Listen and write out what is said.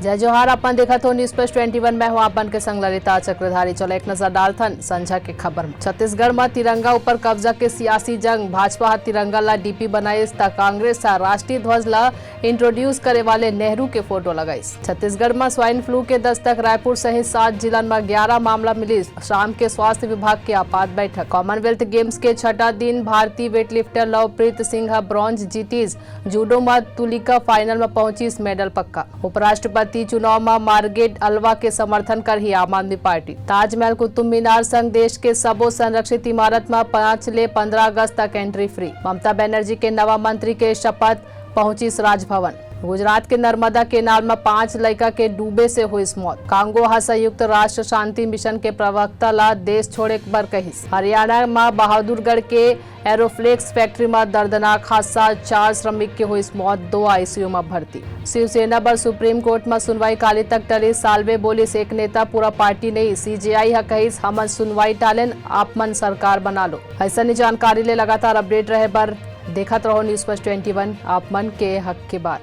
जय जोहार। अपन देखा तो न्यूज प्लस 21 में हूँ अपन के संग ललिता चक्रधारी। चलो एक नजर डालथन संझा के खबर में। छत्तीसगढ़ में तिरंगा ऊपर कब्जा के सियासी जंग। भाजपा तिरंगा ला डीपी बनाइस त कांग्रेस राष्ट्रीय ध्वज ला इंट्रोड्यूस करे वाले नेहरू के फोटो लगाइस। छत्तीसगढ़ में स्वाइन फ्लू के दस्तक। रायपुर सहित 7 जिलन में 11 मामला मिली। शाम के स्वास्थ्य विभाग की आपात बैठक। कॉमनवेल्थ गेम्स के छठा दिन भारतीय वेटलिफ्टर लवप्रीत सिंह ब्रॉन्ज जीतीस। जूडो में तुलिका फाइनल में पहुंची, मेडल पक्का। उपराष्ट्रपति चुनाव में मार्गेट अलवा के समर्थन कर ही आम आदमी पार्टी। ताजमहल कुतुब मीनार संग देश के सबो संरक्षित इमारत में 5 ले 15 अगस्त तक एंट्री फ्री। ममता बनर्जी के नवा मंत्री के शपथ, पहुंची राजभवन। गुजरात के नर्मदा केनाल में 5 लड़का के डूबे से हुई मौत। कांगो संयुक्त राष्ट्र शांति मिशन के प्रवक्ता ला देश छोड़े बर कहिस। हरियाणा में बहादुरगढ़ के एरोफ्लेक्स फैक्ट्री में दर्दनाक हादसा। 4 श्रमिक के हुई मौत, 2 आईसीयू में भर्ती। शिवसेना पर सुप्रीम कोर्ट में सुनवाई काली तक टली। सालवे बोलिस एक नेता पूरा पार्टी नहीं। सीजेआई कहिस हमन सुनवाई टालेन, आप मन सरकार बना लो। ऐसा जानकारी ले लगातार अपडेट रहे बर देखत रहो न्यूज प्लस 21 आप मन के हक के बात।